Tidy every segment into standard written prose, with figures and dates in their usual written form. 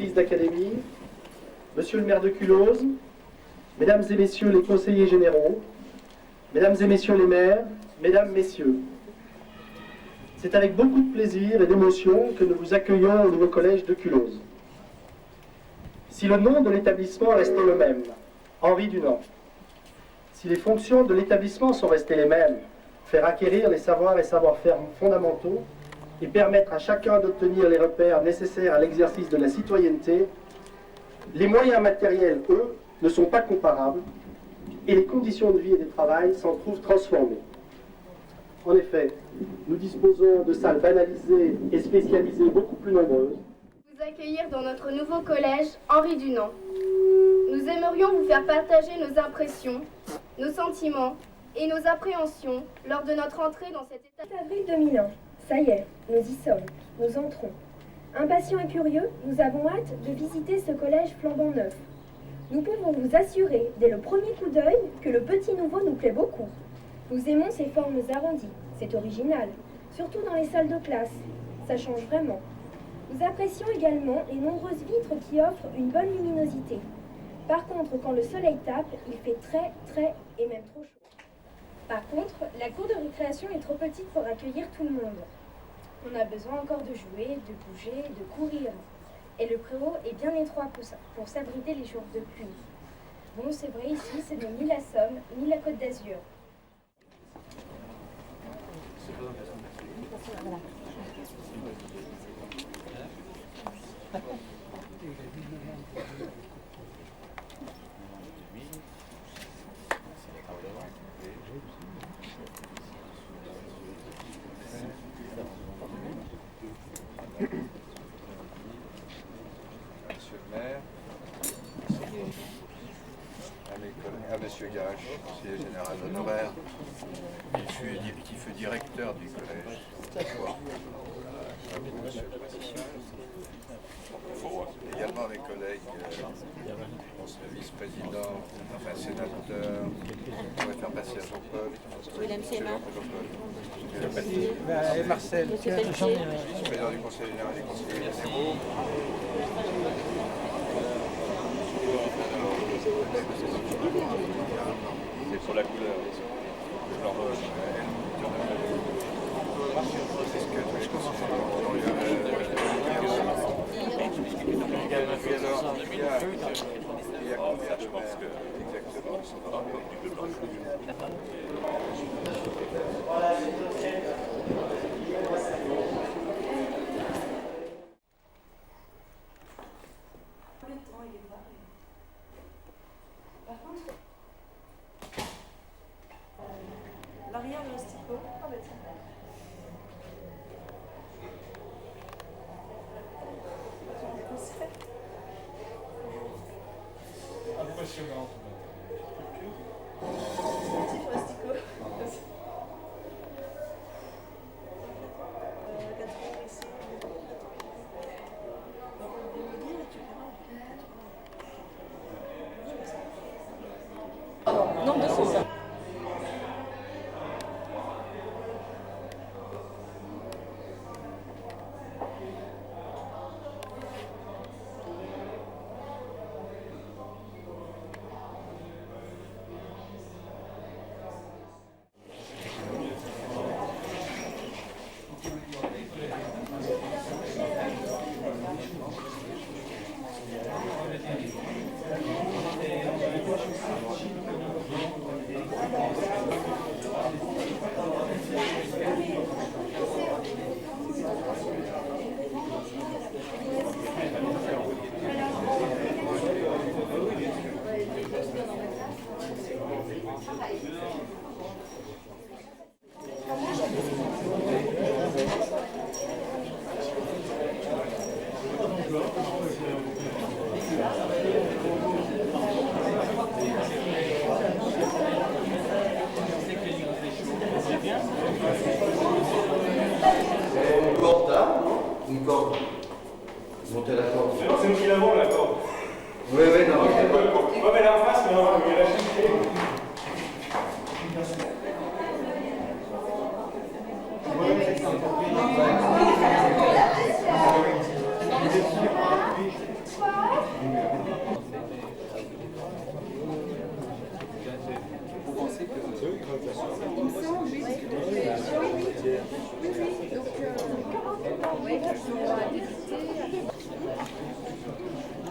directrice d'académie, monsieur le maire de Culose, mesdames et messieurs les conseillers généraux, mesdames et messieurs les maires, mesdames, messieurs. C'est avec beaucoup de plaisir et d'émotion que nous vous accueillons au nouveau collège de Culose. Si le nom de l'établissement restait le même, Henri Dunant, si les fonctions de l'établissement sont restées les mêmes, faire acquérir les savoirs et savoir-faire fondamentaux et permettre à chacun d'obtenir les repères nécessaires à l'exercice de la citoyenneté, les moyens matériels, eux, ne sont pas comparables et les conditions de vie et de travail s'en trouvent transformées. En effet, nous disposons de salles banalisées et spécialisées beaucoup plus nombreuses. Vous accueillir dans notre nouveau collège Henri Dunant. Nous aimerions vous faire partager nos impressions, nos sentiments et nos appréhensions lors de notre entrée dans cet établissement. Avril 2001, ça y est, nous y sommes, nous entrons. Impatients et curieux, nous avons hâte de visiter ce collège flambant neuf. Nous pouvons vous assurer, dès le premier coup d'œil, que le petit nouveau nous plaît beaucoup. Nous aimons ses formes arrondies, c'est original, surtout dans les salles de classe, ça change vraiment. Nous apprécions également les nombreuses vitres qui offrent une bonne luminosité. Par contre, quand le soleil tape, il fait très et même trop chaud. Par contre, la cour de récréation est trop petite pour accueillir tout le monde. On a besoin encore de jouer, de bouger, de courir. Et le préau est bien étroit pour s'abriter les jours de pluie. Bon, c'est vrai, ici, ce n'est ni la Somme, ni la Côte d'Azur. Voilà. Monsieur le maire, à Monsieur Garache, conseiller général honoraire, qui fut directeur du collège. À vous, Monsieur le Président. Également mes collègues, vice-président, enfin sénateur, on va faire passer à Jean-Paul. Et Marcel, vice-président du conseil général et conseiller généraux. C'est pour la couleur. L'arrière le stylo. impressionnant. Nombre de fois.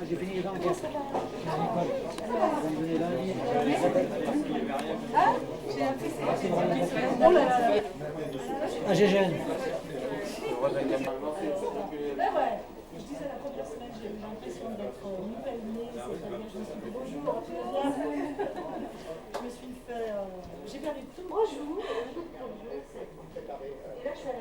J'ai fini les enquêtes. Ah, j'ai gêne. Je disais la première semaine, j'ai eu l'impression d'être nouvelle-née, c'est-à-dire je me suis dit bonjour, tu vas bien. Je me suis fait. J'ai perdu tout mon jour. Et là, je suis à la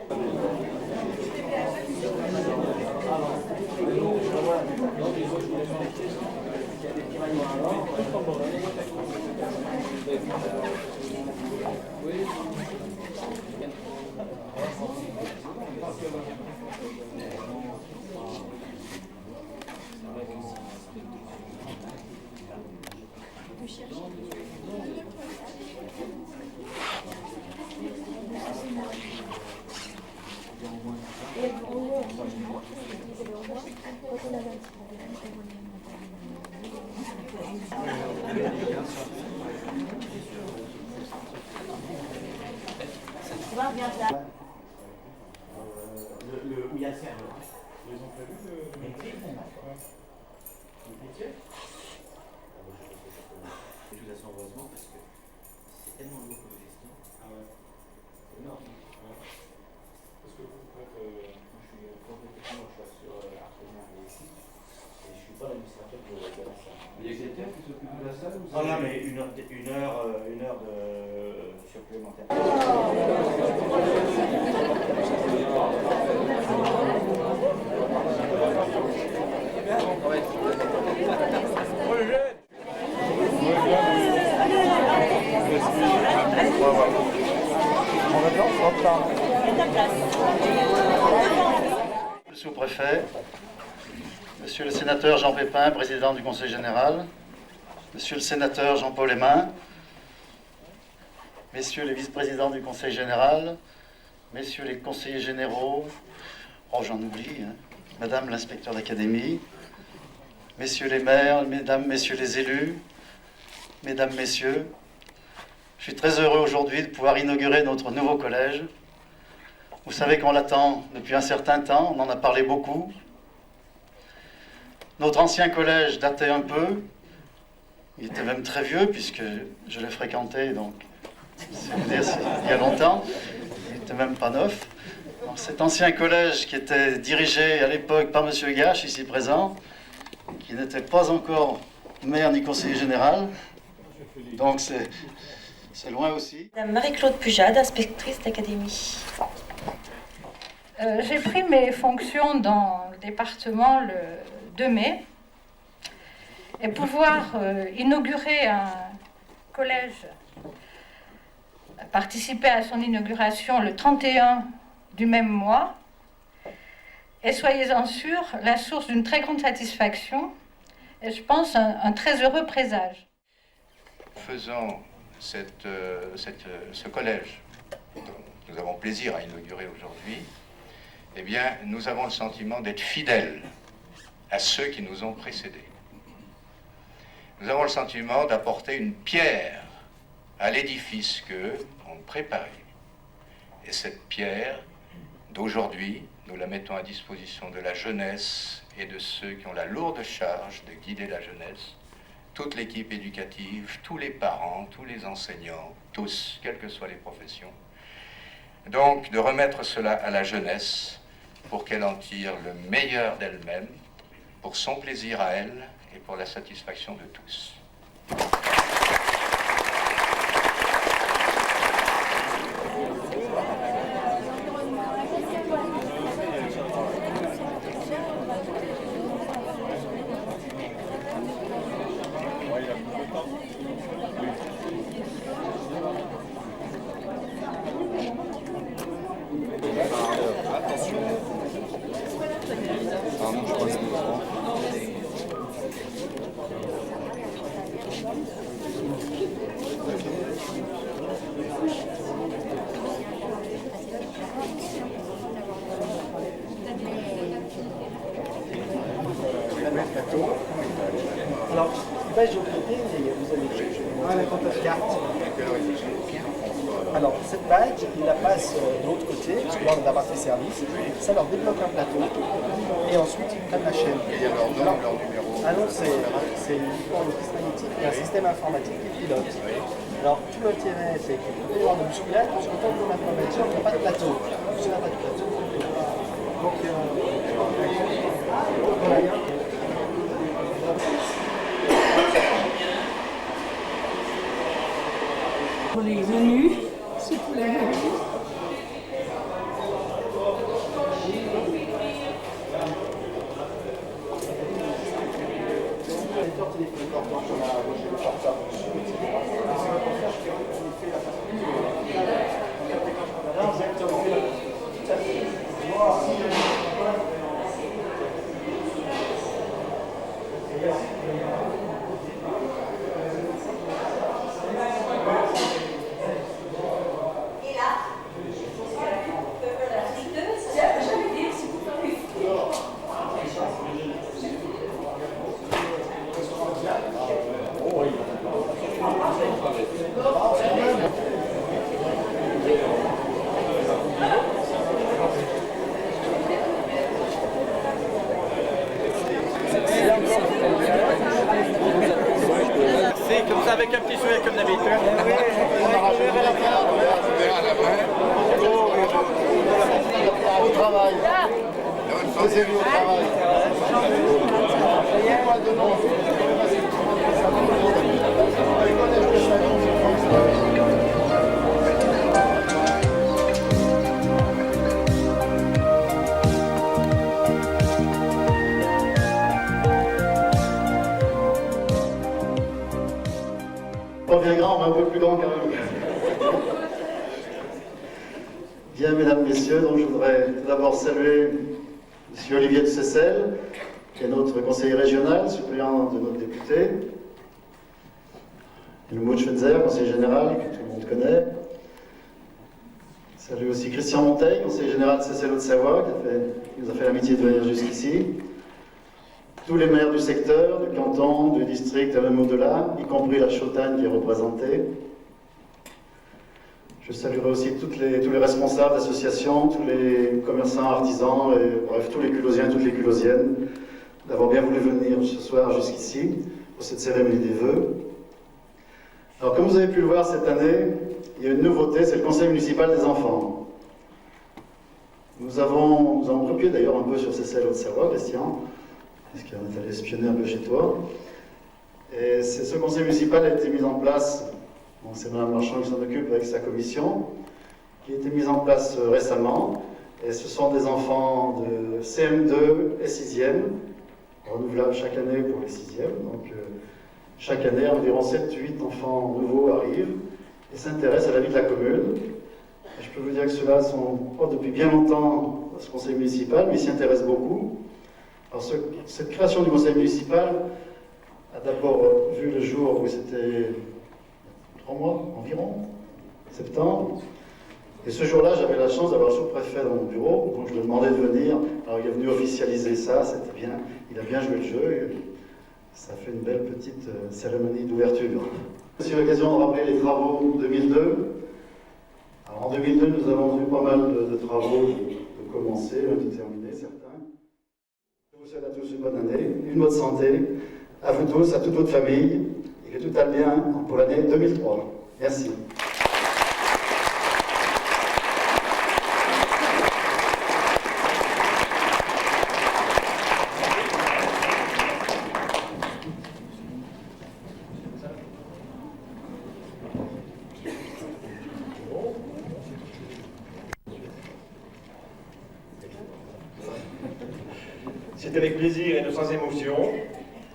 Où il y a le serveur. Ils ont prévu le métier. De toute façon, heureusement, parce que c'est tellement lourd comme gestion. Ah ouais. C'est énorme. Ouais. Parce que vous faites, moi je suis complètement, je suis sur l'Arsenal ici. Et je ne suis pas l'administrateur de la salle. Il y a quelqu'un qui s'occupe de la salle ou non, mais une heure de supplémentaire. Le sous-préfet, monsieur le sénateur Jean Pépin, président du Conseil général, monsieur le sénateur Jean-Paul Aymin, messieurs les vice-présidents du Conseil général, messieurs les conseillers généraux, oh j'en oublie, hein, madame l'inspecteur d'académie, messieurs les maires, mesdames, messieurs les élus, mesdames, messieurs, je suis très heureux aujourd'hui de pouvoir inaugurer notre nouveau collège. Vous savez qu'on l'attend depuis un certain temps, on en a parlé beaucoup. Notre ancien collège datait un peu, il était même très vieux puisque je l'ai fréquenté, donc c'est vous dire, il y a longtemps, il n'était même pas neuf. Donc, cet ancien collège qui était dirigé à l'époque par M. Gache, ici présent, qui n'était pas encore maire ni conseiller général, donc c'est loin aussi. Madame Marie-Claude Pujade, inspectrice d'académie. J'ai pris mes fonctions dans le département le 2 mai et pouvoir inaugurer un collège, participer à son inauguration le 31 du même mois, et soyez-en sûrs, la source d'une très grande satisfaction et je pense un très heureux présage. Faisant ce collège dont nous avons plaisir à inaugurer aujourd'hui, eh bien, nous avons le sentiment d'être fidèles à ceux qui nous ont précédés. Nous avons le sentiment d'apporter une pierre à l'édifice qu'eux ont préparé. Et cette pierre, d'aujourd'hui, nous la mettons à disposition de la jeunesse et de ceux qui ont la lourde charge de guider la jeunesse, toute l'équipe éducative, tous les parents, tous les enseignants, tous, quelles que soient les professions. Donc, de remettre cela à la jeunesse pour qu'elle en tire le meilleur d'elle-même, pour son plaisir à elle et pour la satisfaction de tous. Alors, bah, j'ai oublié, vous avez la carte. Alors, cette badge, ils la passent de l'autre côté, parce que là, on n'a pas fait service. Ça leur débloque un plateau. Et ensuite, ils prennent la chaîne. Et il y a leur nom, leur numéro. Ah non, c'est uniquement le piste magnétique. Il y a un système informatique qui pilote. Alors, tout l'intérêt, c'est qu'il peut y avoir de bousculade, parce que quand on a pas de voiture, il n'y a pas de plateau. Si on n'a pas de plateau, donc, Pour les venus, c'est pour les venus. C'est comme ça avec un petit sourire comme d'habitude. Au travail. Faisez-vous au travail. Pas bien grand, mais un peu plus grand quand même. Bien, mesdames, messieurs, donc je voudrais tout d'abord saluer M. Olivier de Seyssel, qui est notre conseiller régional, suppléant de notre député. Helmut Schwenzer, conseiller général, que tout le monde connaît. Salut aussi Christian Monteil, conseiller général de Seyssel Haute-Savoie, qui nous a fait l'amitié de venir jusqu'ici. Tous les maires du secteur, du canton, du district et même au-delà, y compris la Chautagne qui est représentée. Je saluerai aussi tous les responsables d'associations, tous les commerçants, artisans, et, bref, tous les culosiens, toutes les culosiennes, d'avoir bien voulu venir ce soir jusqu'ici pour cette cérémonie des vœux. Alors, comme vous avez pu le voir cette année, il y a une nouveauté, c'est le conseil municipal des enfants. Nous avons copié d'ailleurs un peu sur Seyssel Haute-Savoie, Christian, parce qu'on est allé espionner un peu chez toi. Et ce conseil municipal a été mis en place. Bon, c'est Mme Marchand qui s'en occupe avec sa commission, qui a été mise en place récemment. Et ce sont des enfants de CM2 et 6e, renouvelables chaque année pour les 6e. Donc chaque année, environ 7-8 enfants nouveaux arrivent et s'intéressent à la vie de la commune. Et je peux vous dire que ceux-là sont pas depuis bien longtemps à ce conseil municipal, mais ils s'y intéressent beaucoup. Alors cette création du conseil municipal a d'abord vu le jour où c'était 3 mois environ, septembre. Et ce jour-là, j'avais la chance d'avoir le sous-préfet dans mon bureau, donc je lui demandais de venir. Alors il est venu officialiser ça, c'était bien, il a bien joué le jeu, et ça fait une belle petite cérémonie d'ouverture. C'est l'occasion de rappeler les travaux 2002. Alors en 2002, nous avons eu pas mal de travaux de commencer, même de terminer certains. Je vous souhaite à tous une bonne année, une bonne santé, à vous tous, à toute votre famille, et que tout aille bien pour l'année 2003. Merci. C'est avec plaisir et de sans émotion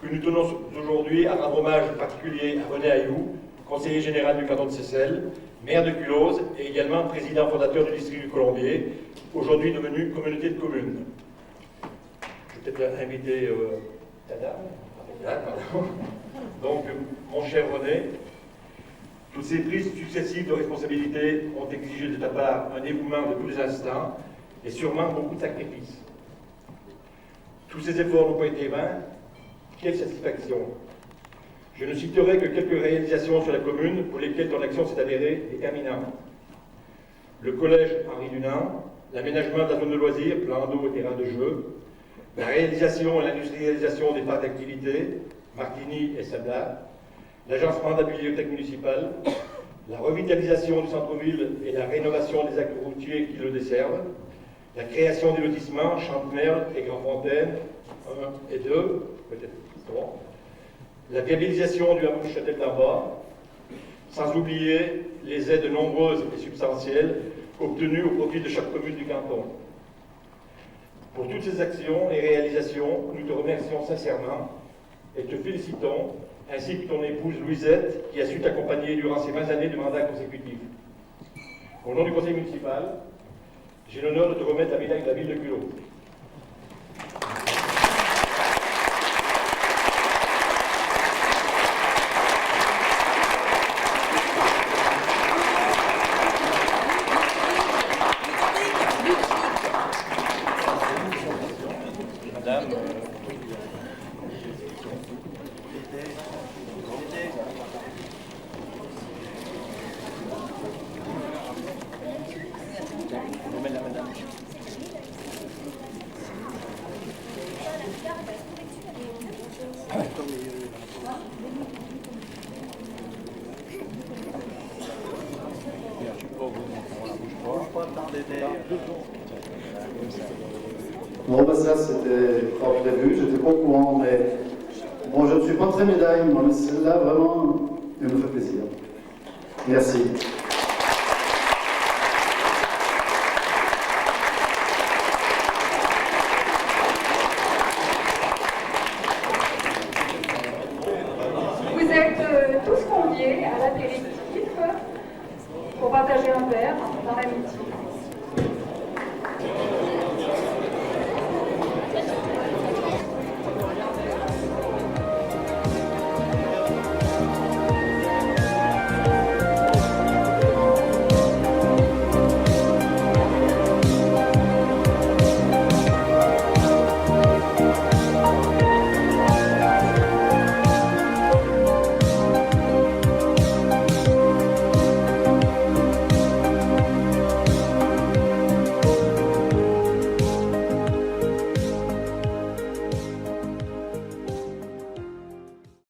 que nous tenons aujourd'hui à rendre hommage particulier à René Ayou, conseiller général du canton de Seyssel, maire de Culose et également président fondateur du district du Colombier, aujourd'hui devenu communauté de communes. Je vais peut-être inviter Tada, pardon. Donc, mon cher René, toutes ces prises successives de responsabilité ont exigé de ta part un dévouement de tous les instants et sûrement beaucoup de sacrifices. Tous ces efforts n'ont pas été vains. Quelle satisfaction! Je ne citerai que quelques réalisations sur la commune pour lesquelles ton action s'est avérée déterminante. le collège Henri Dunant, l'aménagement de la zone de loisirs, plan d'eau et terrain de jeu, la réalisation et l'industrialisation des parcs d'activités, Martigny et Sabla, l'agencement de la bibliothèque municipale, la revitalisation du centre-ville et la rénovation des axes routiers qui le desservent, la création des lotissements Chantemerle et Grand-Fontaine 1 et 2, peut-être 3, la viabilisation du hameau de Châtel-d'Arbois, sans oublier les aides nombreuses et substantielles obtenues au profit de chaque commune du canton. Pour toutes ces actions et réalisations, nous te remercions sincèrement et te félicitons, ainsi que ton épouse Louisette, qui a su t'accompagner durant ces 20 années de mandat consécutif. Au nom du conseil municipal, j'ai l'honneur de te remettre la médaille de la ville de Culot. Madame, Bon, ben ça, c'était pas prévu, j'étais pas au courant, mais bon, je ne suis pas très médaille, moi, mais celle-là, vraiment, elle me fait plaisir. Merci. Vous êtes tous conviés à l'apéritif pour partager un verre dans l'amitié.